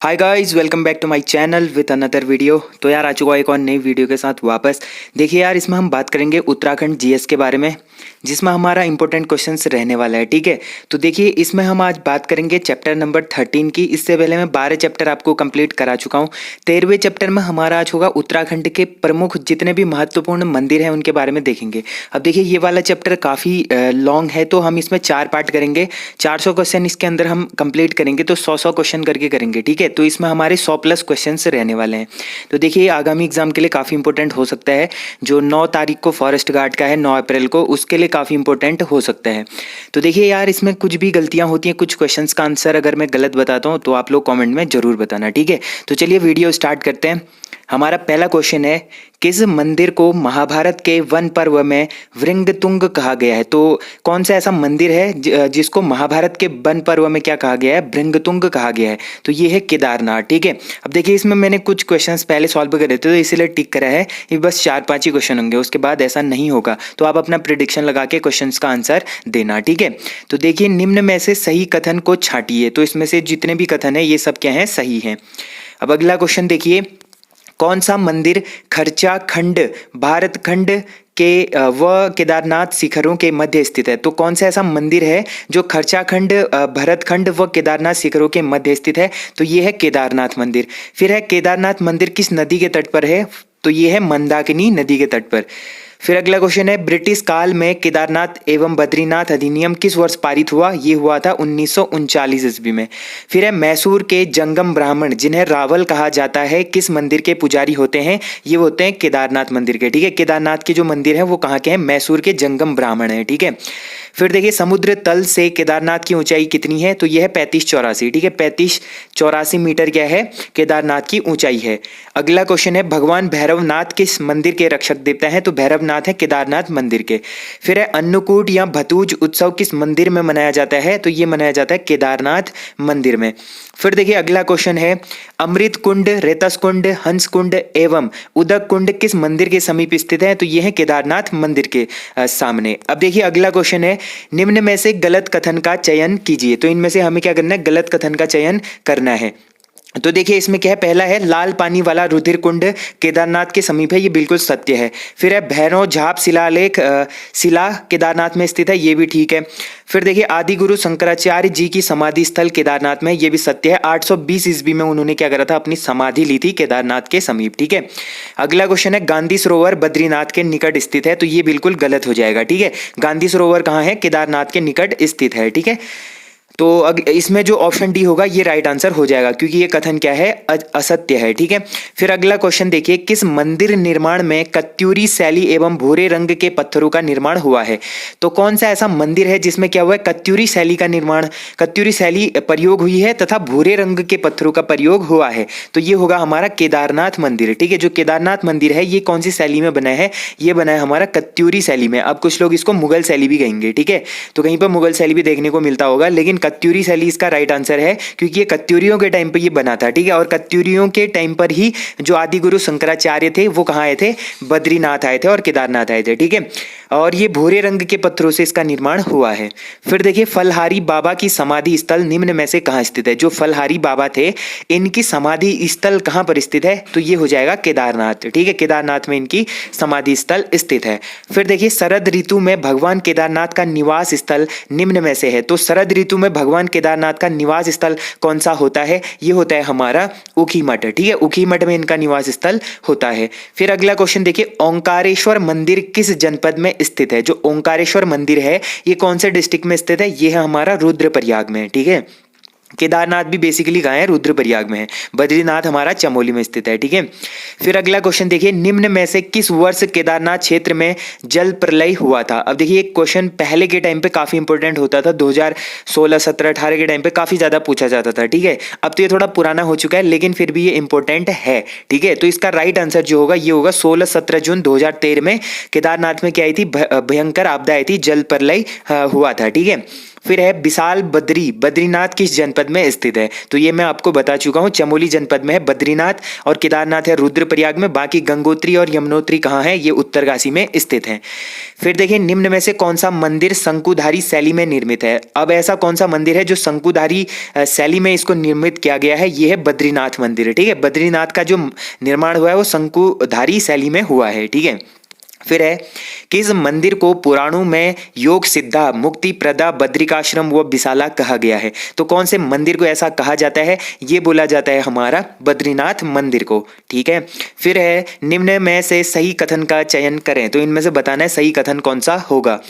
Hi guys, welcome back to my channel with another video. तो यार आ चुका है एक और नई वीडियो के साथ वापस। देखिए यार, इसमें हम बात करेंगे उत्तराखंड जीएस के बारे में, जिसमें हमारा इंपॉर्टेंट क्वेश्चंस रहने वाला है। ठीक है, तो देखिए इसमें हम आज बात करेंगे चैप्टर नंबर 13 की। इससे पहले मैं 12 चैप्टर आपको कंप्लीट करा चुका हूँ। 13वें चैप्टर में हमारा आज होगा उत्तराखंड के प्रमुख जितने भी महत्वपूर्ण मंदिर हैं उनके बारे में देखेंगे। अब देखिए ये वाला चैप्टर काफ़ी लॉन्ग है, तो हम इसमें 4 पार्ट करेंगे। 400 क्वेश्चन इसके अंदर हम कंप्लीट करेंगे, तो 100 क्वेश्चन करके करेंगे। ठीक है, तो इसमें हमारे 100 प्लस क्वेश्चंस रहने वाले हैं। तो देखिए आगामी एग्जाम के लिए काफ़ी इंपॉर्टेंट हो सकता है। जो 9 तारीख को फॉरेस्ट गार्ड का है, 9 अप्रैल को, उसके लिए काफ़ी इंपॉर्टेंट हो सकता है। तो देखिए यार, इसमें कुछ भी गलतियां होती हैं, कुछ क्वेश्चंस का आंसर अगर मैं गलत बताता हूँ तो आप लोग कमेंट में ज़रूर बताना। ठीक है, तो चलिए वीडियो स्टार्ट करते हैं। हमारा पहला क्वेश्चन है, किस मंदिर को महाभारत के वन पर्व में वृंगतुंग कहा गया है? तो कौन सा ऐसा मंदिर है जिसको महाभारत के वन पर्व में क्या कहा गया है? वृंगतुंग कहा गया है। तो ये है केदारनाथ। ठीक है, अब देखिए इसमें मैंने कुछ क्वेश्चंस पहले सॉल्व करे थे, तो इसीलिए टिक करा है। ये बस 4-5 ही क्वेश्चन होंगे, उसके बाद ऐसा नहीं होगा। तो आप अपना प्रिडिक्शन लगा के क्वेश्चन का आंसर देना। ठीक है, तो देखिए निम्न में से सही कथन को छांटिए। तो इसमें से जितने भी कथन है ये सब क्या है? सही है। अब अगला क्वेश्चन देखिए, कौन सा मंदिर खर्चा खंड भारत खंड के व केदारनाथ शिखरों के मध्य स्थित है? तो कौन सा ऐसा मंदिर है जो खर्चाखंड, भरतखंड व केदारनाथ शिखरों के मध्य स्थित है? तो ये है केदारनाथ मंदिर। फिर है, केदारनाथ मंदिर किस नदी के तट पर है? तो ये है मंदाकिनी नदी के तट पर। फिर अगला क्वेश्चन है, ब्रिटिश काल में केदारनाथ एवं बद्रीनाथ अधिनियम किस वर्ष पारित हुआ? ये हुआ था 1939 ईस्वी में। फिर है, मैसूर के जंगम ब्राह्मण जिन्हें रावल कहा जाता है किस मंदिर के पुजारी होते हैं? ये होते हैं केदारनाथ मंदिर के। ठीक है, केदारनाथ के जो मंदिर है वो कहाँ के हैं? मैसूर के जंगम ब्राह्मण है। ठीक है, फिर देखिए समुद्र तल से केदारनाथ की ऊंचाई कितनी है? तो यह है 3584। ठीक है, 3584 मीटर क्या है? केदारनाथ की ऊंचाई है। अगला क्वेश्चन है, भगवान भैरवनाथ किस मंदिर के रक्षक देवता है? तो भैरवनाथ है केदारनाथ मंदिर के। फिर है, अन्नकूट या भतूज उत्सव किस मंदिर में मनाया जाता है? तो ये मनाया जाता है केदारनाथ मंदिर में। फिर देखिए अगला क्वेश्चन है, अमृत कुंड, रेतस कुंड, हंस कुंड एवं उदक कुंड किस मंदिर के समीप स्थित है? तो ये है केदारनाथ मंदिर के सामने। अब देखिए अगला क्वेश्चन है, निम्न में से गलत कथन का चयन कीजिए। तो इनमें से हमें क्या करना है? गलत कथन का चयन करना है। तो देखिए इसमें क्या है? पहला है, लाल पानी वाला रुधिर कुंड केदारनाथ के समीप है। ये बिल्कुल सत्य है। फिर है, भैरव झाप शिलालेख शिला केदारनाथ में स्थित है। ये भी ठीक है। फिर देखिए, आदि गुरु शंकराचार्य जी की समाधि स्थल केदारनाथ में, ये भी सत्य है। 820 ईस्वी में उन्होंने क्या करा था? अपनी समाधि ली थी केदारनाथ के समीप। ठीक है, अगला क्वेश्चन है, गांधी सरोवर बद्रीनाथ के निकट स्थित है। तो ये बिल्कुल गलत हो जाएगा। ठीक है, गांधी सरोवर कहाँ है? केदारनाथ के निकट स्थित है। ठीक है, तो इसमें जो ऑप्शन डी होगा ये राइट आंसर हो जाएगा, क्योंकि ये कथन क्या है? असत्य है। ठीक है, फिर अगला क्वेश्चन देखिए, किस मंदिर निर्माण में कत्यूरी शैली एवं भूरे रंग के पत्थरों का निर्माण हुआ है? तो कौन सा ऐसा मंदिर है जिसमें क्या हुआ है? कत्यूरी शैली का निर्माण, कत्यूरी शैली प्रयोग हुई है तथा भूरे रंग के पत्थरों का प्रयोग हुआ है। तो ये होगा हमारा केदारनाथ मंदिर। ठीक है, जो केदारनाथ मंदिर है ये कौन सी शैली में बना है? ये बना है हमारा कत्यूरी शैली में। अब कुछ लोग इसको मुगल शैली भी कहेंगे। ठीक है, तो कहीं पर मुगल शैली भी देखने को मिलता होगा, लेकिन कत्यूरी शैली इसका राइट आंसर है, क्योंकि ये कत्यूरियों के टाइम पे ये बना था। ठीक है, और कत्यूरियों के टाइम पर ही जो आदि गुरु शंकराचार्य थे वो कहाँ आए थे? बद्रीनाथ आए थे और केदारनाथ आए थे। ठीक है, और ये भूरे रंग के पत्थरों से इसका निर्माण हुआ है। फिर देखिए, फलहारी बाबा की समाधि स्थल निम्न में से कहाँ स्थित है? जो फलहारी बाबा थे इनकी समाधि स्थल कहाँ पर स्थित है? तो ये हो जाएगा केदारनाथ। ठीक है, केदारनाथ में इनकी समाधि स्थल स्थित है। फिर देखिए, शरद ऋतु में भगवान केदारनाथ का निवास स्थल निम्न में से है। तो शरद ऋतु में भगवान केदारनाथ का निवास स्थल कौन सा होता है? ये होता है हमारा ऊखीमठ। ठीक है, ऊखीमठ में इनका निवास स्थल होता है। फिर अगला क्वेश्चन देखिए, ओंकारेश्वर मंदिर किस जनपद में स्थित है? जो ओंकारेश्वर मंदिर है ये कौन से डिस्ट्रिक्ट में स्थित है? ये है हमारा रुद्रप्रयाग में। ठीक है, केदारनाथ भी बेसिकली कहाँ है? रुद्रप्रयाग में है। बद्रीनाथ हमारा चमोली में स्थित है। ठीक है, फिर अगला क्वेश्चन देखिए, निम्न में से किस वर्ष केदारनाथ क्षेत्र में जल प्रलय हुआ था? अब देखिए एक क्वेश्चन पहले के टाइम पे काफी इंपॉर्टेंट होता था, 2016, 17, 18 के टाइम पे काफी ज्यादा पूछा जाता था। ठीक है, अब तो ये थोड़ा पुराना हो चुका है, लेकिन फिर भी ये इंपॉर्टेंट है। ठीक है, तो इसका राइट आंसर जो होगा ये होगा 16-17 जून 2013 में केदारनाथ में क्या आई थी? भयंकर आपदा आई थी, जल प्रलय हुआ था। ठीक है, फिर है विशाल बद्री, बद्रीनाथ किस जनपद में स्थित है? तो ये मैं आपको बता चुका हूँ, चमोली जनपद में है बद्रीनाथ, और केदारनाथ है रुद्रप्रयाग में। बाकी गंगोत्री और यमुनोत्री कहाँ है? ये उत्तरकाशी में स्थित है। फिर देखिए, निम्न में से कौन सा मंदिर शंकुधारी शैली में निर्मित है? अब ऐसा कौन सा मंदिर है जो शंकुधारी शैली में इसको निर्मित किया गया है? ये है बद्रीनाथ मंदिर, ठीक है। बद्रीनाथ का जो निर्माण हुआ है वो शंकुधारी शैली में हुआ है, ठीक है। फिर है, किस मंदिर को पुराणों में योग सिद्धा, मुक्ति प्रदा, बद्रिकाश्रम व विशाला कहा गया है? तो कौन से मंदिर को ऐसा कहा जाता है? ये बोला जाता है हमारा बद्रीनाथ मंदिर को, ठीक है। फिर है, निम्न में से सही कथन का चयन करें, तो इनमें से बताना है सही कथन कौन सा होगा।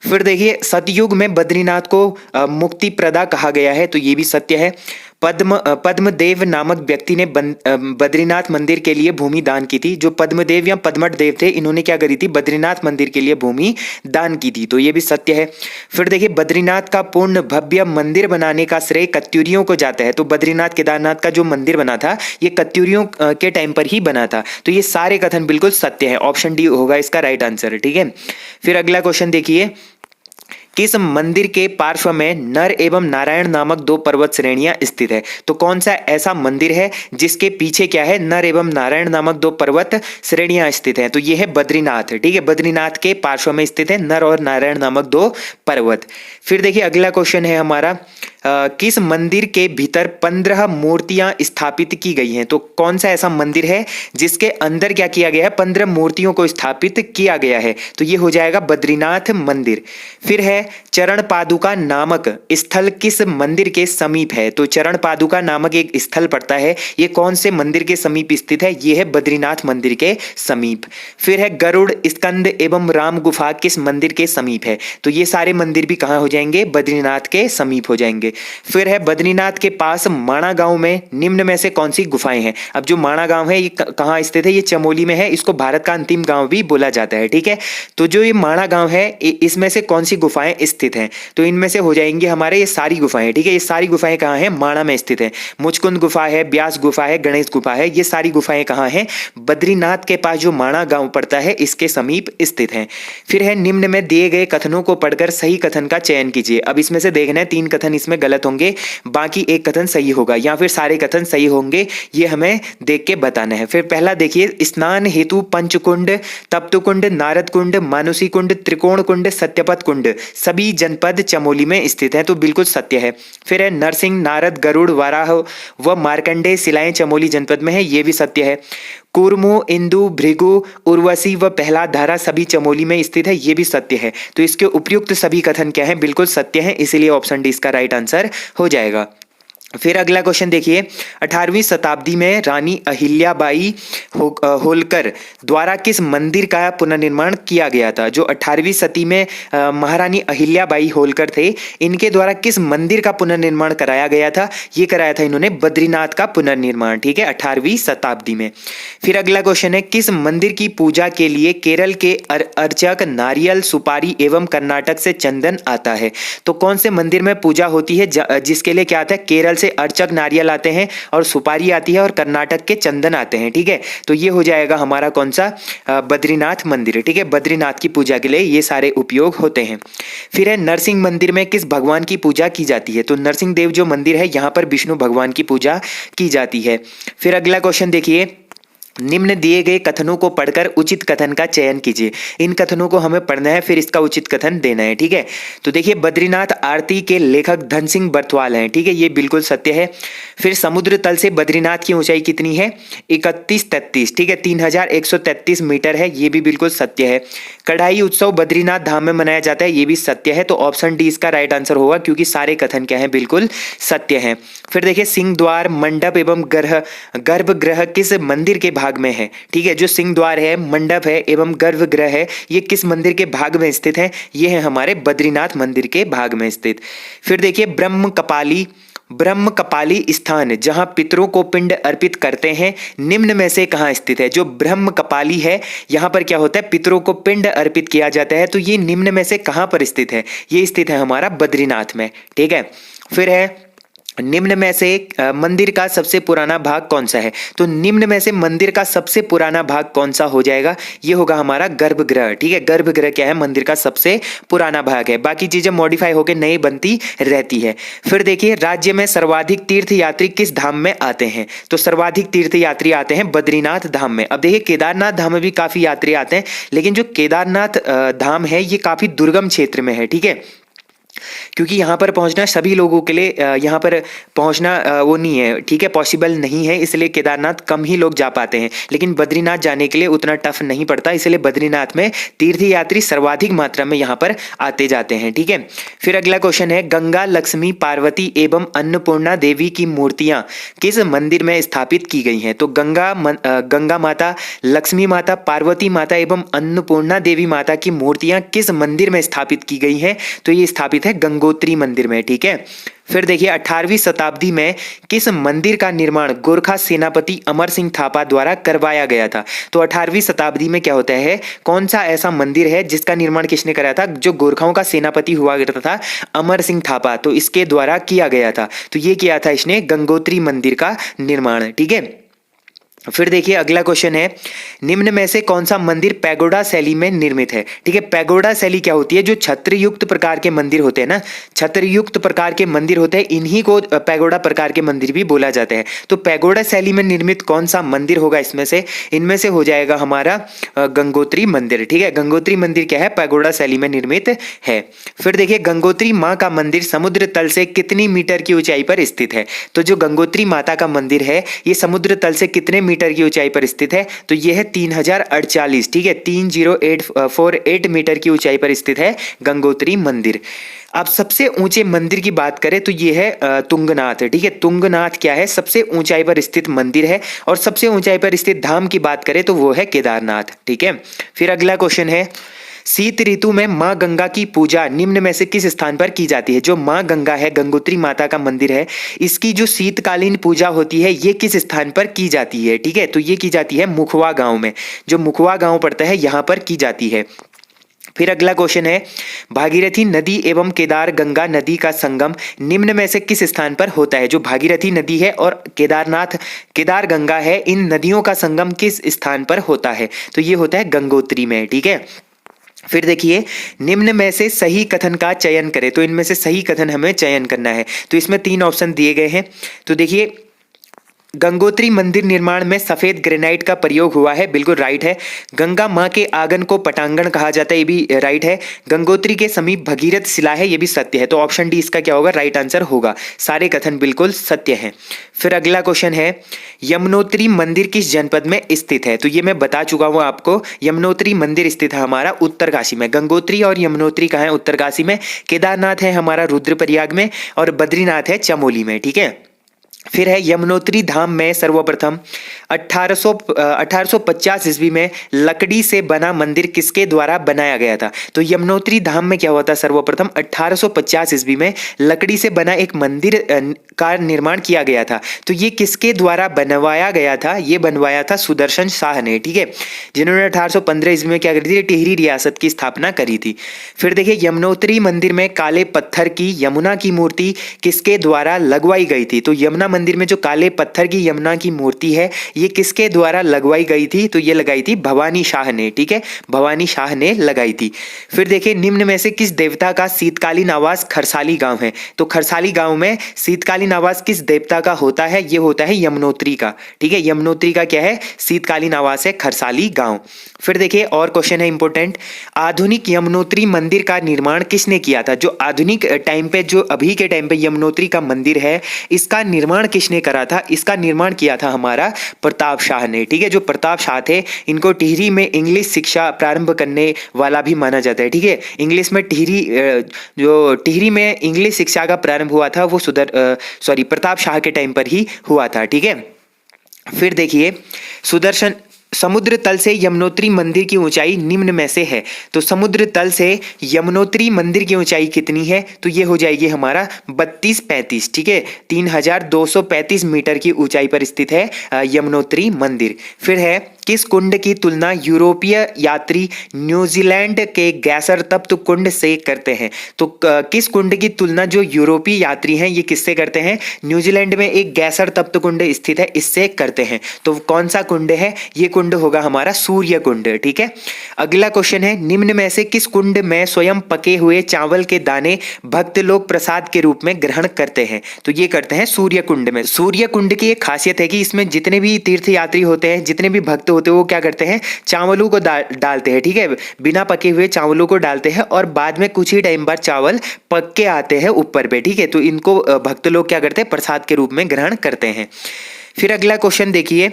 फिर देखिए, सतयुग में बद्रीनाथ को मुक्ति प्रदा कहा गया है, तो ये भी सत्य है। पद्मदेव नामक व्यक्ति ने बद्रीनाथ मंदिर के लिए भूमि दान की थी। जो पद्मदेव या पद्मट देव थे, इन्होंने क्या करी थी? बद्रीनाथ मंदिर के लिए भूमि दान की थी, तो ये भी सत्य है। फिर देखिए, बद्रीनाथ का पूर्ण भव्य मंदिर बनाने का श्रेय कत्यूरियों को जाता है। तो बद्रीनाथ केदारनाथ का जो मंदिर बना था, ये कत्यूरियों के टाइम पर ही बना था। तो ये सारे कथन बिल्कुल सत्य है, ऑप्शन डी होगा इसका राइट आंसर, ठीक है। फिर अगला क्वेश्चन देखिए, किस मंदिर के पार्श्व में नर एवं नारायण नामक दो पर्वत श्रेणियां स्थित है? तो कौन सा ऐसा मंदिर है जिसके पीछे क्या है? नर एवं नारायण नामक दो पर्वत श्रेणियां स्थित है। तो ये है बद्रीनाथ, ठीक है। बद्रीनाथ के पार्श्व में स्थित है नर और नारायण नामक दो पर्वत। फिर देखिए, अगला क्वेश्चन है हमारा, किस मंदिर के भीतर 15 मूर्तियां स्थापित की गई हैं? तो कौन सा ऐसा मंदिर है जिसके अंदर क्या किया गया है? 15 मूर्तियों को स्थापित किया गया है, तो ये हो जाएगा बद्रीनाथ मंदिर। फिर है, चरण पादुका नामक स्थल किस मंदिर के समीप है? तो चरण पादुका नामक एक स्थल पड़ता है, ये कौन से मंदिर के समीप स्थित है? ये है बद्रीनाथ मंदिर के समीप। फिर है, गरुड़, स्कंद एवं राम गुफा किस मंदिर के समीप है? तो ये सारे मंदिर भी कहाँ हो जाएंगे? बद्रीनाथ के समीप हो जाएंगे। फिर है, बद्रीनाथ के पास माणा गांव में निम्न में से कौन सी गुफाएं हैं? अब जो माणा गांव है ये कहाँ स्थित है? ये चमोली में है, इसको भारत का अंतिम गांव भी बोला जाता है, ठीक है। तो जो ये माणा गांव है, इसमें से कौन सी गुफाएं स्थित हैं? तो इनमें से हो जाएंगे हमारे ये सारी गुफाएं, ठीक है। ये सारी गुफाएं कहाँ हैं? माणा में स्थित है। मुचकुंद गुफा है, ब्यास गुफा है, गणेश गुफा है, ये सारी गुफाएं कहाँ हैं? बद्रीनाथ के पास जो माणा गांव पड़ता है इसके समीप स्थित है। फिर है, निम्न में दिए गए कथनों को पढ़कर सही कथन का चयन कीजिए। अब इसमें से देखना है 3 कथन इसमें गलत होंगे, बाकी एक कथन सही होगा, या फिर सारे कथन सही होंगे, ये हमें देख के बताना है। फिर पहला देखिए, स्नान हेतु पंचकुंड, तप्तकुंड, नारद कुंड, मानुषी कुंड, त्रिकोण कुंड, सत्यपथ कुंड सभी जनपद चमोली में स्थित है, तो बिल्कुल सत्य है। फिर है, नरसिंह, नारद, गरुड़, वराह व मार्कंडेय शिलाएं चमोली जनपद में है, ये भी सत्य है। कूर्मो, इंदु, भृगु, उर्वशी व प्रहलाद धारा सभी चमोली में स्थित है, ये भी सत्य है। तो इसके उपयुक्त सभी कथन क्या है? बिल्कुल सत्य है, इसीलिए ऑप्शन डी इसका राइट आंसर हो जाएगा। फिर अगला क्वेश्चन देखिए, 18वीं शताब्दी में रानी अहिल्याबाई होलकर द्वारा किस मंदिर का पुनर्निर्माण किया गया था? जो 18वीं सदी में महारानी अहिल्याबाई होलकर थे, इनके द्वारा किस मंदिर का पुनर्निर्माण कराया गया था? ये कराया था इन्होंने बद्रीनाथ का पुनर्निर्माण, ठीक है, 18वीं शताब्दी में। फिर अगला क्वेश्चन है, किस मंदिर की पूजा के लिए केरल के अर्चक नारियल, सुपारी एवं कर्नाटक से चंदन आता है? तो कौन से मंदिर में पूजा होती है जिसके लिए क्या आता है? केरल से अर्चक नारियल आते हैं और सुपारी आती है और कर्नाटक के चंदन आते हैं, ठीक है। तो ये हो जाएगा हमारा कौन सा? बद्रीनाथ मंदिर, ठीक है। बद्रीनाथ की पूजा के लिए ये सारे उपयोग होते हैं। फिर है, नरसिंह मंदिर में किस भगवान की पूजा की जाती है? तो नरसिंह देव जो मंदिर है, यहाँ पर विष्णु भगवान की पूजा की जाती है। फिर अगला क्वेश्चन देखिए, निम्न दिए गए कथनों को पढ़कर उचित कथन का चयन कीजिए। इन कथनों को हमें पढ़ना है, फिर इसका उचित कथन देना है, ठीक है। तो देखिए, बद्रीनाथ आरती के लेखक धन सिंह बरथवाल हैं, ठीक है, ये बिल्कुल सत्य है। फिर समुद्र तल से बद्रीनाथ की ऊंचाई कितनी है? 3133, ठीक है, 3133 मीटर है, ये भी बिल्कुल सत्य है। कढ़ाई उत्सव बद्रीनाथ धाम में मनाया जाता है, ये भी सत्य है। तो ऑप्शन डी इसका राइट आंसर होगा, क्योंकि सारे कथन क्या है? बिल्कुल सत्य है। फिर देखिए, सिंह द्वार, मंडप एवं गर्भगृह किस मंदिर के भाग में है? ठीक है, जो सिंह द्वार है, मंडप है एवं गर्भगृह है, ये किस मंदिर के भाग में स्थित है? ये है हमारे बद्रीनाथ मंदिर के भाग में स्थित। फिर देखिए, ब्रह्म कपाली स्थान जहां पितरों को पिंड अर्पित करते हैं, निम्न में से कहां स्थित है? जो ब्रह्म कपाली है, यहां पर क्या होता है? पितरों को पिंड अर्पित किया जाता है, तो ये निम्न में से कहां पर स्थित है? ये स्थित है हमारा बद्रीनाथ में, ठीक है। फिर है, निम्न में से मंदिर का सबसे पुराना भाग कौन सा है? तो निम्न में से मंदिर का सबसे पुराना भाग कौन सा हो जाएगा? ये होगा हमारा गर्भगृह। ठीक है, गर्भगृह क्या है? मंदिर का सबसे पुराना भाग है। बाकी चीजें मॉडिफाई होकर नई बनती रहती है। फिर देखिए, राज्य में सर्वाधिक तीर्थ यात्री किस धाम में आते हैं? तो सर्वाधिक तीर्थ यात्री आते हैं बद्रीनाथ धाम में। अब देखिए, केदारनाथ धाम में भी काफी यात्री आते हैं, लेकिन जो केदारनाथ धाम है ये काफी दुर्गम क्षेत्र में है। ठीक है, क्योंकि यहाँ पर पहुँचना सभी लोगों के लिए यहाँ पर पहुँचना वो नहीं है। ठीक है, पॉसिबल नहीं है, इसलिए केदारनाथ कम ही लोग जा पाते हैं। लेकिन बद्रीनाथ जाने के लिए उतना टफ नहीं पड़ता, इसलिए बद्रीनाथ में तीर्थ यात्री सर्वाधिक मात्रा में यहाँ पर आते जाते हैं। ठीक है, फिर अगला क्वेश्चन है, गंगा, लक्ष्मी, पार्वती एवं अन्नपूर्णा देवी की मूर्तियां किस मंदिर में स्थापित की गई हैं? तो गंगा माता, लक्ष्मी माता, पार्वती माता एवं अन्नपूर्णा देवी माता की मूर्तियां किस मंदिर में स्थापित की गई हैं? तो ये स्थापित है गंगोत्री मंदिर में। ठीक है, फिर देखिए, 18वीं शताब्दी में किस मंदिर का निर्माण गोरखा सेनापति अमर सिंह थापा द्वारा करवाया गया था? तो 18वीं शताब्दी में क्या होता है, कौन सा ऐसा मंदिर है जिसका निर्माण किसने कराया था? जो गोरखाओं का सेनापति हुआ करता था अमर सिंह थापा, तो इसके द्वारा किया गया था। तो ये किया था इसने गंगोत्री मंदिर का निर्माण। ठीक है, फिर देखिए अगला क्वेश्चन है, निम्न में से कौन सा मंदिर पैगोडा शैली में निर्मित है? ठीक है, पैगोडा शैली क्या होती है? जो छत्र युक्त प्रकार के मंदिर होते हैं ना, छत्र युक्त प्रकार के मंदिर होते हैं, इन्हीं को पैगोडा प्रकार के मंदिर भी बोला जाता है। तो पैगोडा शैली में निर्मित कौन सा मंदिर होगा इसमें से? इनमें से हो जाएगा हमारा गंगोत्री मंदिर। ठीक है, गंगोत्री मंदिर क्या है? पैगोडा शैली में निर्मित है। फिर देखिए, गंगोत्री माँ का मंदिर समुद्र तल से कितनी मीटर की ऊंचाई पर स्थित है? तो जो गंगोत्री माता का मंदिर है ये समुद्र तल से कितने मीटर की ऊंचाई पर स्थित है? तो यह है 3048। ठीक है, 30848 मीटर की ऊंचाई पर स्थित है गंगोत्री मंदिर। अब सबसे ऊंचे मंदिर की बात करें तो यह है तुंगनाथ। ठीक है, तुंगनाथ क्या है? सबसे ऊंचाई पर स्थित मंदिर है। और सबसे ऊंचाई पर स्थित धाम की बात करें तो वो है केदारनाथ। ठीक है, फिर अगला क्वेश्चन है, शीत ऋतु में माँ गंगा की पूजा निम्न में से किस स्थान पर की जाती है? जो माँ गंगा है, गंगोत्री माता का मंदिर है, इसकी जो शीतकालीन पूजा होती है ये किस स्थान पर की जाती है? ठीक है, तो ये की जाती है मुखवा गांव में। जो मुखवा गांव पड़ता है यहाँ पर की जाती है। फिर अगला क्वेश्चन है, भागीरथी नदी एवं केदार गंगा नदी का संगम निम्न में से किस स्थान पर होता है? जो भागीरथी नदी है और केदार गंगा है, इन नदियों का संगम किस स्थान पर होता है? तो ये होता है गंगोत्री में। ठीक है, फिर देखिए, निम्न में से सही कथन का चयन करें। तो इनमें से सही कथन हमें चयन करना है। तो इसमें 3 ऑप्शन दिए गए हैं। तो देखिए, गंगोत्री मंदिर निर्माण में सफेद ग्रेनाइट का प्रयोग हुआ है, बिल्कुल राइट है। गंगा मां के आंगन को पटांगण कहा जाता है, ये भी राइट है। गंगोत्री के समीप भगीरथ शिला है, ये भी सत्य है। तो ऑप्शन डी इसका क्या होगा? राइट आंसर होगा। सारे कथन बिल्कुल सत्य हैं। फिर अगला क्वेश्चन है, यमुनोत्री मंदिर किस जनपद में स्थित है? तो ये मैं बता चुका हूं आपको। यमुनोत्री मंदिर स्थित है हमारा उत्तरकाशी में। गंगोत्री और यमुनोत्री कहाँ है? उत्तरकाशी में। केदारनाथ है हमारा रुद्रप्रयाग में, और बद्रीनाथ है चमोली में। ठीक है, फिर है, यमुनोत्री धाम में सर्वप्रथम 1850 ईस्वी में लकड़ी से बना मंदिर किसके द्वारा बनाया गया था? तो यमुनोत्री धाम में क्या हुआ था? सर्वप्रथम 1850 ईस्वी में लकड़ी से बना एक मंदिर का निर्माण किया गया था। तो ये किसके द्वारा बनवाया गया था? ये बनवाया था सुदर्शन शाह ने। ठीक है, जिन्होंने 1815 ईस्वी में क्या करी थी? टिहरी रियासत की स्थापना करी थी। फिर देखिए, यमुनोत्री मंदिर में काले पत्थर की यमुना की मूर्ति किसके द्वारा लगवाई गई थी? तो यमुना मंदिर में जो काले पत्थर की यमुना की मूर्ति है ये किसके द्वारा लगवाई गई थी? तो ये लगाई थी भवानी शाह ने। ठीक है, भवानी शाह ने लगाई थी। फिर देखिए, निम्न में से किस देवता का शीतकालीन आवास खरसाली गांव है? तो खरसाली गांव में शीतकालीन आवास किस देवता का होता है? ये होता है यमुनोत्री का। ठीक है, यमुनोत्री का क्या है? शीतकालीन आवास है खरसाली गांव। फिर देखिए, और क्वेश्चन है इंपॉर्टेंट, आधुनिक यमुनोत्री मंदिर का निर्माण किसने किया था? जो आधुनिक टाइम पे, जो अभी के टाइम पे यमुनोत्री का मंदिर है, इसका निर्माण किसने करा था? इसका निर्माण किया था हमारा प्रताप शाह ने। ठीक है, जो प्रताप शाह थे इनको टिहरी में इंग्लिश शिक्षा प्रारंभ करने वाला भी माना जाता है। ठीक है, इंग्लिश में टिहरी में इंग्लिश शिक्षा का प्रारंभ हुआ था वो प्रताप शाह के टाइम पर ही हुआ था। ठीक है, फिर देखिए, समुद्र तल से यमुनोत्री मंदिर की ऊंचाई निम्न में से है। तो समुद्र तल से यमुनोत्री मंदिर की ऊंचाई कितनी है? तो ये हो जाएगी हमारा 32-35, ठीक है, 3235 मीटर की ऊंचाई पर स्थित है यमुनोत्री मंदिर। फिर है, किस कुंड की तुलना यूरोपीय यात्री न्यूजीलैंड के गैसर तप्त कुंड से करते हैं? तो किस कुंड की तुलना जो यूरोपीय यात्री हैं ये किससे करते हैं? न्यूजीलैंड में एक गैसर तप्त कुंड स्थित है, इससे करते हैं। तो कौन सा कुंड है? ये कुंड होगा हमारा सूर्य कुंड, ठीक है। अगला क्वेश्चन है, निम्न में से किस कुंड में स्वयं पके हुए चावल के दाने भक्त लोग प्रसाद के रूप में ग्रहण करते हैं? तो ये करते हैं सूर्य कुंड में। सूर्य कुंड की एक खासियत है कि इसमें जितने भी तीर्थ यात्री होते हैं, जितने भी भक्त होते हैं, वो क्या करते हैं? चावलों को डालते हैं, ठीक है, बिना पके हुए चावलों को डालते हैं और बाद में कुछ ही टाइम बाद चावल पक के आते हैं ऊपर पे, ठीक है। तो इनको भक्त लोग क्या करते हैं? प्रसाद के रूप में ग्रहण करते हैं। फिर अगला क्वेश्चन देखिए,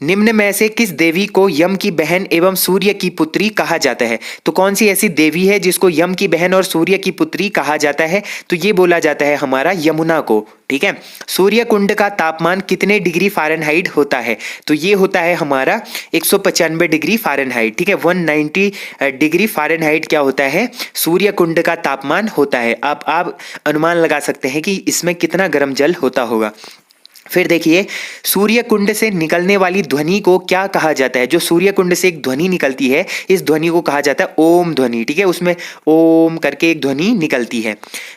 निम्न में से किस देवी को यम की बहन एवं सूर्य की पुत्री कहा जाता है? तो कौन सी ऐसी देवी है जिसको यम की बहन और सूर्य की पुत्री कहा जाता है? तो ये बोला जाता है हमारा यमुना को, ठीक है। सूर्य कुंड का तापमान कितने डिग्री फ़ारेनहाइट होता है? तो ये होता है हमारा 195 डिग्री फ़ारेनहाइट, ठीक है। 190 डिग्री फ़ारेनहाइट क्या होता है? सूर्य कुंड का तापमान होता है। आप अनुमान लगा सकते हैं कि इसमें कितना गर्म जल होता होगा। फिर देखिए, सूर्य कुंड से निकलने वाली ध्वनि को क्या कहा जाता है? जो सूर्य कुंड से एक ध्वनि निकलती है, इस ध्वनि को कहा जाता है ओम ध्वनि, ठीक है। उसमें ओम करके एक ध्वनि निकलती है।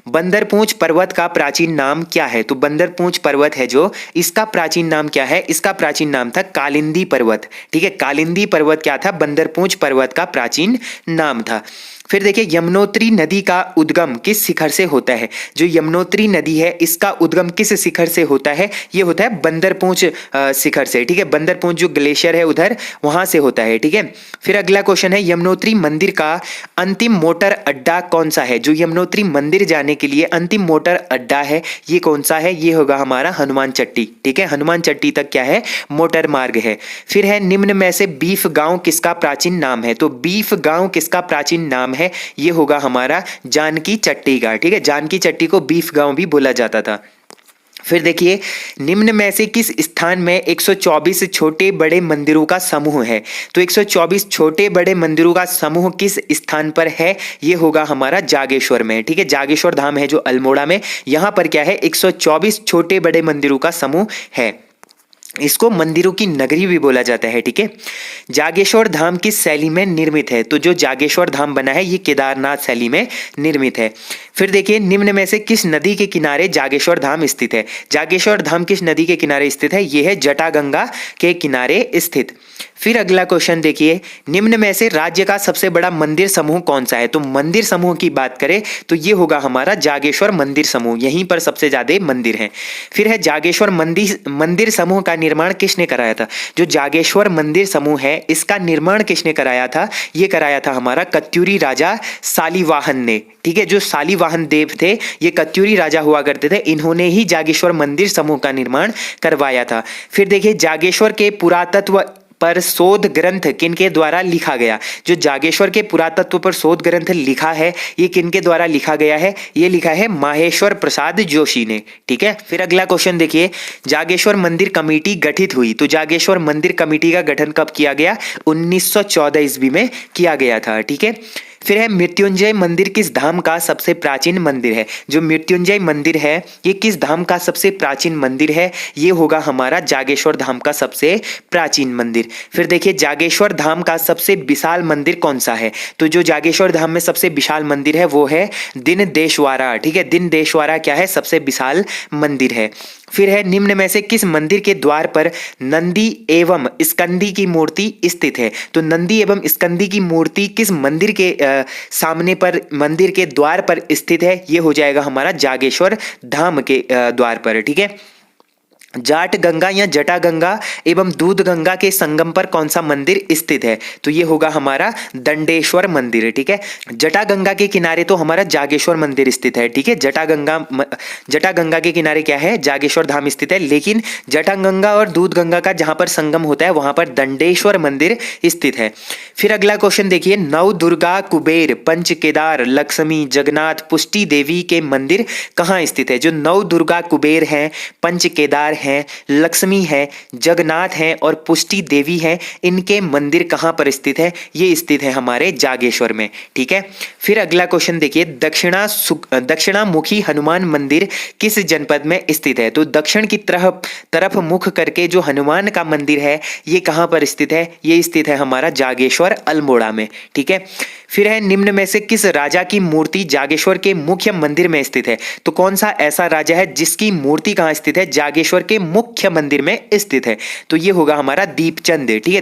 बंदरपूंछ पर्वत का प्राचीन नाम क्या है? तो बंदरपूंछ पर्वत है जो, इसका प्राचीन नाम क्या है? इसका प्राचीन नाम था कालिंदी पर्वत, ठीक है। कालिंदी पर्वत क्या था? बंदरपूंछ पर्वत का प्राचीन नाम था। फिर देखिए, यमुनोत्री नदी का उद्गम किस शिखर से होता है? जो यमुनोत्री नदी है इसका उद्गम किस शिखर से होता है? ये होता है बंदरपूंछ शिखर से, ठीक है। बंदरपूंछ जो ग्लेशियर है उधर, वहां से होता है, ठीक है। फिर अगला क्वेश्चन है, यमुनोत्री मंदिर का अंतिम मोटर अड्डा कौन सा है? जो यमुनोत्री मंदिर जाने के लिए अंतिम मोटर अड्डा है, ये कौन सा है? ये होगा हमारा हनुमान चट्टी, ठीक है। हनुमान चट्टी तक क्या है? मोटर मार्ग है। फिर है, निम्न में से बीफ गांव किसका प्राचीन नाम है? तो बीफ गांव किसका प्राचीन नाम है? ये होगा हमारा जानकी चट्टी का, ठीक है। जानकी चट्टी को बीफ गांव भी बोला जाता था। फिर देखिए, निम्न में से किस स्थान में 124 छोटे बड़े मंदिरों का समूह है? तो 124 छोटे बड़े मंदिरों का समूह किस स्थान पर है? ये होगा हमारा जागेश्वर में, ठीक है। जागेश्वर धाम है जो अल्मोड़ा में, यहां पर क्या है? 124 छोटे बड़े मंदिरों का समूह है। इसको मंदिरों की नगरी भी बोला जाता है, ठीक है। जागेश्वर धाम किस शैली में निर्मित है? तो जो जागेश्वर धाम बना है ये केदारनाथ शैली में निर्मित है। फिर देखिए, निम्न में से किस नदी के किनारे जागेश्वर धाम स्थित है? जागेश्वर धाम किस नदी के किनारे स्थित है? ये है जटागंगा के किनारे स्थित। फिर अगला क्वेश्चन देखिए, निम्न में से राज्य का सबसे बड़ा मंदिर समूह कौन सा है? तो मंदिर समूह की बात करें तो ये होगा हमारा जागेश्वर मंदिर समूह, यहीं पर सबसे ज्यादा मंदिर हैं। फिर है, जागेश्वर मंदिर समूह का निर्माण किसने कराया था? जो जागेश्वर मंदिर समूह है इसका निर्माण किसने कराया था? ये कराया था हमारा कत्यूरी राजा सालीवाहन ने, ठीक है। जो सालीवाहन देव थे ये कत्यूरी राजा हुआ करते थे, इन्होंने ही जागेश्वर मंदिर समूह का निर्माण करवाया था। फिर देखिए, जागेश्वर के पुरातत्व पर शोध ग्रंथ किनके द्वारा लिखा गया? जो जागेश्वर के पुरातत्व पर शोध ग्रंथ लिखा है ये किनके द्वारा लिखा गया है? ये लिखा है माहेश्वर प्रसाद जोशी ने, ठीक है। फिर अगला क्वेश्चन देखिए, जागेश्वर मंदिर कमेटी गठित हुई, तो जागेश्वर मंदिर कमेटी का गठन कब किया गया? 1914 ईस्वी में किया गया था, ठीक है। फिर है, मृत्युंजय मंदिर किस धाम का सबसे प्राचीन मंदिर है? जो मृत्युंजय मंदिर है ये किस धाम का सबसे प्राचीन मंदिर है? ये होगा हमारा जागेश्वर धाम का सबसे प्राचीन मंदिर। फिर देखिए, जागेश्वर धाम का सबसे विशाल मंदिर कौन सा है? तो जो जागेश्वर धाम में सबसे विशाल मंदिर है वो है दिनदेश्वरा, ठीक है। दिनदेश्वरा क्या है? सबसे विशाल मंदिर है। फिर है, निम्न में से किस मंदिर के द्वार पर नंदी एवं स्कंदी की मूर्ति स्थित है? तो नंदी एवं स्कंदी की मूर्ति किस मंदिर के सामने पर, मंदिर के द्वार पर स्थित है? ये हो जाएगा हमारा जागेश्वर धाम के द्वार पर, ठीक है। जाट गंगा या जटा गंगा एवं दूध गंगा के संगम पर कौन सा मंदिर स्थित है? तो ये होगा हमारा दंडेश्वर मंदिर, ठीक है। जटा गंगा के किनारे तो हमारा जागेश्वर मंदिर स्थित है, ठीक है। जटा गंगा के किनारे क्या है? जागेश्वर धाम स्थित है, लेकिन जटा गंगा और दूध गंगा का जहां पर संगम होता है वहां पर दंडेश्वर मंदिर स्थित है। फिर अगला क्वेश्चन देखिए, नव दुर्गा, कुबेर, पंच केदार, लक्ष्मी, जगन्नाथ, पुष्टि देवी के मंदिर कहाँ स्थित है? जो नव दुर्गा, कुबेर हैं, पंच केदार हैं, लक्ष्मी है, जगन्नाथ हैं और पुष्टि देवी है, इनके मंदिर कहाँ पर स्थित है? ये स्थित है हमारे जागेश्वर में। ठीक है, फिर अगला क्वेश्चन देखिए, दक्षिणामुखी हनुमान मंदिर किस जनपद में स्थित है? तो दक्षिण की तरफ मुख करके जो हनुमान का मंदिर है ये कहाँ पर स्थित है? ये स्थित है हमारा जागेश्वर अल्मोड़ा में। ठीक है, फिर है निम्न में से किस राजा की मूर्ति जागेश्वर के मुख्य मंदिर में स्थित है? तो कौन सा ऐसा राजा है जिसकी मूर्ति कहाँ स्थित है? जागेश्वर के मुख्य मंदिर में स्थित है। तो ये होगा हमारा दीपचंद। ठीक है,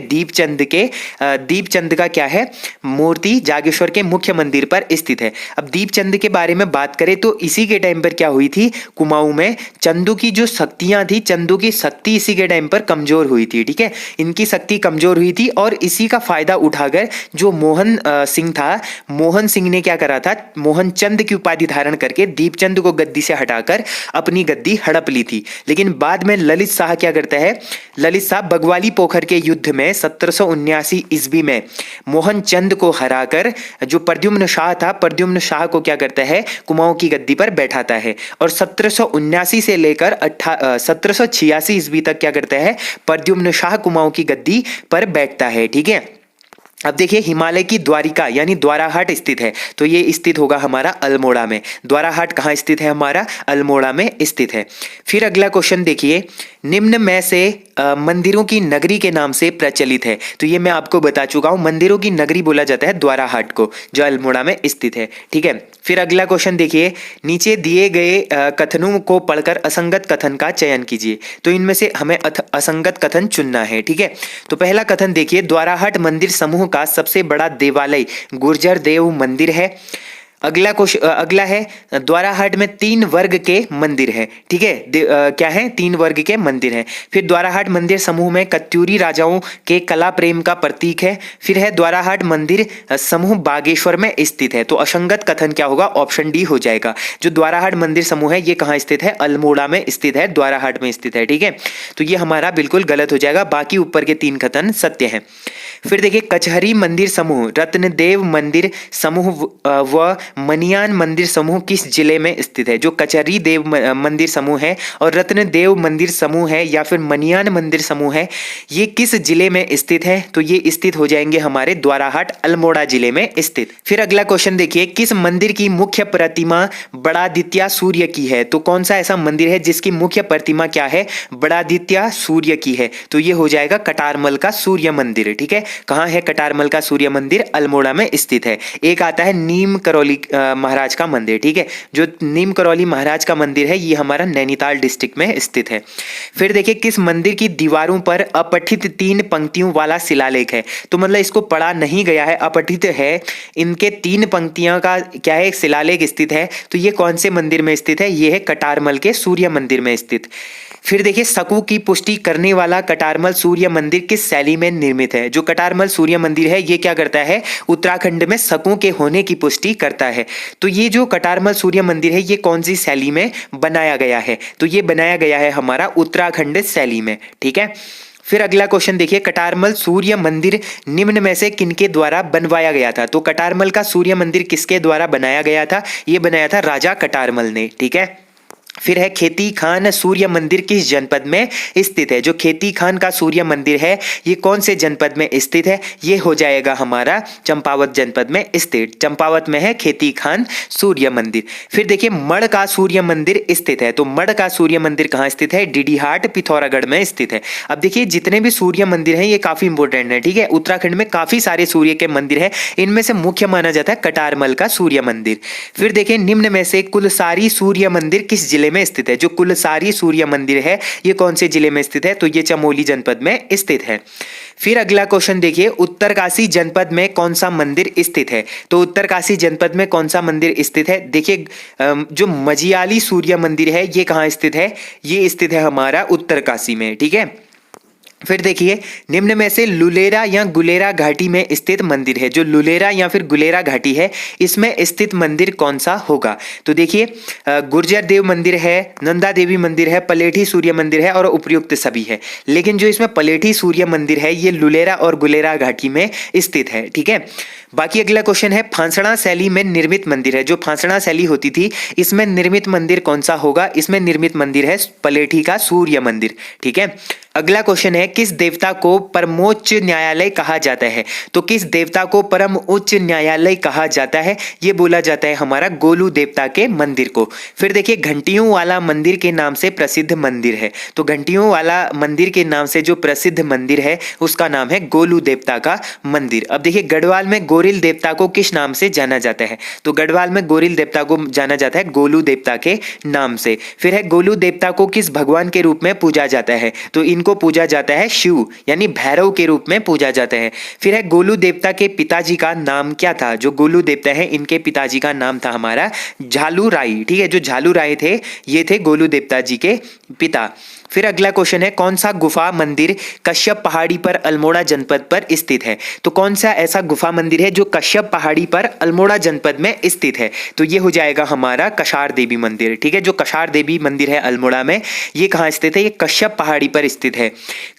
दीपचंद का क्या है? मूर्ति जागेश्वर के मुख्य मंदिर पर स्थित है। अब दीपचंद के बारे में बात करें तो इसी के टाइम पर क्या हुई थी? कुमाऊं में चंदू की जो शक्तियां थी, चंदू की शक्ति इसी के टाइम पर कमजोर हुई थी। ठीक है, इनकी शक्ति कमजोर हुई थी और इसी का फायदा उठाकर जो मोहन सिंह था, मोहन सिंह ने क्या करा था? मोहन चंद की उपाधि धारण करके दीपचंद को गद्दी से हटाकर अपनी गद्दी हड़प ली थी। लेकिन बाद में ललित शाह क्या करता है? ललित शाह बगवाली पोखर के युद्ध में 1779 ईस्वी में मोहन चंद को हराकर जो प्रद्युम्न शाह था, प्रद्युम्न शाह को क्या करता है? कुमाऊं की गद्दी पर बैठाता है और 1779 से लेकर 1786 ईस्वी तक क्या करता है? प्रद्युम्न शाह कुमाऊं की गद्दी पर बैठता है। ठीक है, अब देखिए हिमालय की द्वारिका यानी द्वाराहाट स्थित है, तो ये स्थित होगा हमारा अल्मोड़ा में। द्वाराहाट कहाँ स्थित है? हमारा अल्मोड़ा में स्थित है। फिर अगला क्वेश्चन देखिए, निम्न में से मंदिरों की नगरी के नाम से प्रचलित है? तो ये मैं आपको बता चुका हूँ, मंदिरों की नगरी बोला जाता है द्वाराहाट को, जो अल्मोड़ा में स्थित है। ठीक है, फिर अगला क्वेश्चन देखिए, नीचे दिए गए कथनों को पढ़कर असंगत कथन का चयन कीजिए। तो इनमें से हमें असंगत कथन चुनना है। ठीक है, तो पहला कथन देखिए, द्वाराहाट मंदिर समूह का सबसे बड़ा देवालय गुर्जर देव मंदिर है। अगला है द्वाराहाट में 3 वर्ग के मंदिर है। ठीक है, क्या है? 3 वर्ग के मंदिर हैं। फिर द्वाराहाट मंदिर समूह में कत्यूरी राजाओं के कला प्रेम का प्रतीक है। फिर है द्वाराहाट मंदिर समूह बागेश्वर में स्थित है। तो असंगत कथन क्या होगा? ऑप्शन डी हो जाएगा। जो द्वाराहाट मंदिर समूह है ये कहाँ स्थित है? अल्मोड़ा में स्थित है, द्वाराहाट में स्थित है। ठीक है, तो ये हमारा बिल्कुल गलत हो जाएगा, बाकी ऊपर के 3 कथन सत्य हैं। फिर देखिए, कचहरी मंदिर समूह, रत्नदेव मंदिर समूह व मनियान मंदिर समूह किस जिले में स्थित है? जो कचहरी देव मंदिर समूह है और रत्नदेव मंदिर समूह है या फिर मनियान मंदिर समूह है, ये किस जिले में स्थित है? तो ये स्थित हो जाएंगे हमारे द्वाराहाट अल्मोड़ा जिले में स्थित। फिर अगला क्वेश्चन देखिए, किस मंदिर की मुख्य प्रतिमा बड़ादित्य सूर्य की है? तो कौन सा ऐसा मंदिर है जिसकी मुख्य प्रतिमा क्या है? बड़ादित्य सूर्य की है। तो ये हो जाएगा कटारमल का सूर्य मंदिर। ठीक है, कहाँ है कटारमल का सूर्य मंदिर? अल्मोड़ा में स्थित है। एक आता है नीम करौली महाराज का मंदिर। ठीक है, जो नीम करौली महाराज का मंदिर है ये हमारा नैनीताल डिस्ट्रिक्ट में स्थित है। फिर देखिए, किस मंदिर की दीवारों पर अपठित 3 पंक्तियों वाला शिलालेख है? तो मतलब इसको पढ़ा नहीं गया है, अपठित है, इनके 3 पंक्तियां का क्या है? शिलालेख स्थित है। तो ये कौन से मंदिर में स्थित है? ये है कटारमल के सूर्य मंदिर में स्थित। फिर देखिए, सकू की पुष्टि करने वाला कटारमल सूर्य मंदिर किस शैली में निर्मित है? जो कटारमल सूर्य मंदिर है ये क्या करता है? उत्तराखंड में सकू के होने की पुष्टि करता है। तो ये जो कटारमल सूर्य मंदिर है ये कौन सी शैली में बनाया गया है? तो ये बनाया गया है हमारा उत्तराखंड शैली में। ठीक है, फिर अगला क्वेश्चन देखिए, कटारमल सूर्य मंदिर निम्न में से किनके द्वारा बनवाया गया था? तो कटारमल का सूर्य मंदिर किसके द्वारा बनाया गया था? ये बनाया था राजा कटारमल ने। ठीक है, फिर है खेती खान सूर्य मंदिर किस जनपद में स्थित है? जो खेती खान का सूर्य मंदिर है ये कौन से जनपद में स्थित है? ये हो जाएगा हमारा चंपावत जनपद में स्थित। चंपावत में है खेती खान सूर्य मंदिर। फिर देखिए, मड़ का सूर्य मंदिर स्थित है। तो मड़ का सूर्य मंदिर कहाँ स्थित है? डीडीहाट पिथौरागढ़ में स्थित है। अब देखिए, जितने भी सूर्य मंदिर हैं ये काफी इंपॉर्टेंट है। ठीक है, उत्तराखंड में काफी सारे सूर्य के मंदिर है, इनमें से मुख्य माना जाता है कटारमल का सूर्य मंदिर। फिर देखिए, निम्न में से कुलसारी सूर्य मंदिर किस जिले में स्थित है? जो कुलसारी सूर्य मंदिर है ये कौन से जिले में स्थित है? तो ये चमोली जनपद में स्थित है। फिर अगला क्वेश्चन देखिए, उत्तरकाशी जनपद में कौन सा मंदिर स्थित है? तो उत्तरकाशी जनपद में कौन सा मंदिर स्थित है? देखिए, जो मजियाली सूर्य मंदिर है ये कहाँ स्थित है? ये स्थित है हमारा उत्तरकाशी में। ठीक है, फिर देखिए, निम्न में से लुलेरा या गुलेरा घाटी में स्थित मंदिर है, जो लुलेरा या फिर गुलेरा घाटी है इसमें स्थित मंदिर कौन सा होगा? तो देखिए, गुर्जर देव मंदिर है, नंदा देवी मंदिर है, पलेठी सूर्य मंदिर है और उपयुक्त सभी है। लेकिन जो इसमें पलेठी सूर्य मंदिर है ये लुलेरा और गुलेरा घाटी में स्थित है, ठीक है। बाकी अगला क्वेश्चन है, फांसड़ा शैली में निर्मित मंदिर है, जो फांसड़ा शैली होती थी इसमें निर्मित मंदिर कौन सा होगा? इसमें निर्मित मंदिर है पलेठी का सूर्य मंदिर, ठीक है। अगला क्वेश्चन है, किस देवता को परमोच्च न्यायालय कहा जाता है? तो किस देवता को परम उच्च न्यायालय कहा जाता है? ये बोला जाता है हमारा गोलू देवता के मंदिर को। फिर देखिए, घंटियों वाला मंदिर के नाम से प्रसिद्ध मंदिर है, तो घंटियों वाला मंदिर के नाम से जो प्रसिद्ध मंदिर है उसका नाम है गोलू देवता का मंदिर। अब देखिए, गढ़वाल में गोरिल देवता को किस नाम से जाना जाता है? तो गढ़वाल में गोरिल देवता को जाना जाता है गोलू देवता के नाम से। फिर है, गोलू देवता को किस भगवान के रूप में पूजा जाता है? तो इनको पूजा जाता है शिव यानी भैरव के रूप में पूजा जाता है। फिर है, गोलू देवता के पिताजी का नाम क्या था? जो गोलू देवता है इनके पिताजी का नाम था हमारा झालू राई, ठीक है। जो झालू राय थे ये थे गोलू देवता जी के पिता। फिर अगला क्वेश्चन है, कौन सा गुफा मंदिर कश्यप पहाड़ी पर अल्मोड़ा जनपद पर स्थित है? तो कौन सा ऐसा गुफा मंदिर है जो कश्यप पहाड़ी पर अल्मोड़ा जनपद में स्थित है? तो ये हो जाएगा हमारा कषार देवी मंदिर, ठीक है। जो कषार देवी मंदिर है अल्मोड़ा में, ये कहाँ स्थित है? ये कश्यप पहाड़ी पर स्थित है।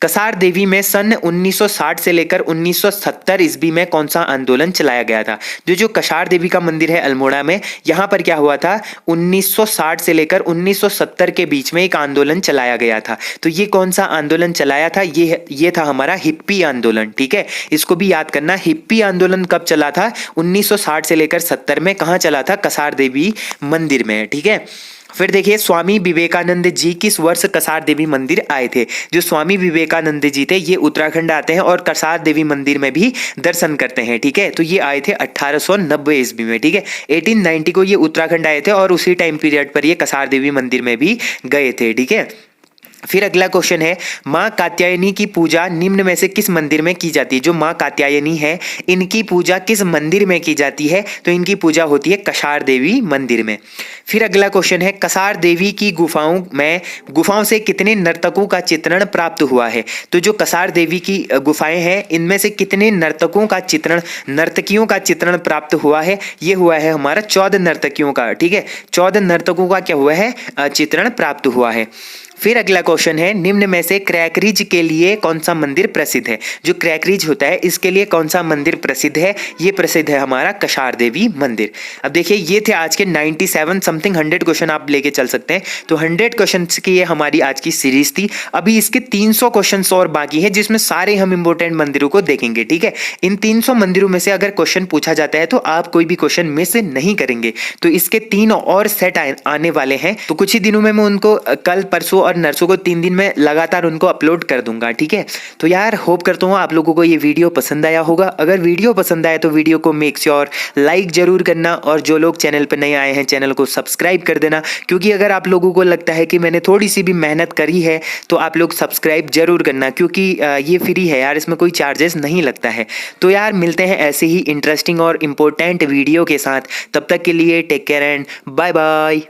कसार देवी में सन 1960 से लेकर 1970 ईस्वी में कौन सा आंदोलन चलाया गया था? जो कसार देवी का मंदिर है अल्मोड़ा में, यहाँ पर क्या हुआ था? 1960 से लेकर 1970 के बीच में एक आंदोलन चलाया गया था। तो ये कौन सा आंदोलन चलाया था? ये था हमारा हिप्पी आंदोलन, ठीक है। इसको भी याद करना, हिप्पी आंदोलन कब चला था? 1960 से लेकर 70 में। कहाँ चला था? कसार देवी मंदिर में, ठीक है। फिर देखिए, स्वामी विवेकानंद जी किस वर्ष कसार देवी मंदिर आए थे? जो स्वामी विवेकानंद जी थे ये उत्तराखंड आते हैं और कसार देवी मंदिर में भी दर्शन करते हैं, ठीक है। तो ये आए थे 1890 ईस्वी में, ठीक है। 1890 को ये उत्तराखंड आए थे और उसी टाइम पीरियड पर ये कसार देवी मंदिर में भी गए थे, ठीक है। फिर अगला क्वेश्चन है, माँ कात्यायनी की पूजा निम्न में से किस मंदिर में की जाती है? जो माँ कात्यायनी है इनकी पूजा किस मंदिर में की जाती है? तो इनकी पूजा होती है कसार देवी मंदिर में। फिर अगला क्वेश्चन है, कसार देवी की गुफाओं से कितने नर्तकों का चित्रण प्राप्त हुआ है? तो जो कसार देवी की गुफाएं हैं इनमें से कितने नर्तकियों का चित्रण प्राप्त हुआ है? ये हुआ है हमारा 14 नर्तकियों का, ठीक है। 14 नर्तकों का क्या हुआ है? चित्रण प्राप्त हुआ है। फिर अगला क्वेश्चन है, निम्न में से क्रैकरिज के लिए कौन सा मंदिर प्रसिद्ध है? जो क्रैकरिज होता है इसके लिए कौन सा मंदिर प्रसिद्ध है? ये प्रसिद्ध है हमारा कसार देवी मंदिर। अब देखिए, ये थे आज के 97 समथिंग 100 क्वेश्चन आप लेके चल सकते हैं। तो 100 क्वेश्चन की ये हमारी आज की सीरीज थी। अभी इसके 300 क्वेश्चन और बाकी है जिसमें सारे हम इंपॉर्टेंट मंदिरों को देखेंगे, ठीक है। इन 300 मंदिरों में से अगर क्वेश्चन पूछा जाता है तो आप कोई भी क्वेश्चन मिस नहीं करेंगे। तो इसके 3 और सेट आने वाले हैं, तो कुछ ही दिनों में मैं उनको कल परसों और नरसों को 3 दिन में लगातार उनको अपलोड कर दूंगा, ठीक है। तो यार होप करता हूँ आप लोगों को ये वीडियो पसंद आया होगा। अगर वीडियो पसंद आया तो वीडियो को मेक श्योर लाइक जरूर करना, और जो लोग चैनल पर नए आए हैं चैनल को सब्सक्राइब कर देना, क्योंकि अगर आप लोगों को लगता है कि मैंने थोड़ी सी भी मेहनत करी है तो आप लोग सब्सक्राइब जरूर करना, क्योंकि ये फ्री है यार, इसमें कोई चार्जेस नहीं लगता है। तो यार मिलते हैं ऐसे ही इंटरेस्टिंग और इम्पोर्टेंट वीडियो के साथ, तब तक के लिए take care and bye bye.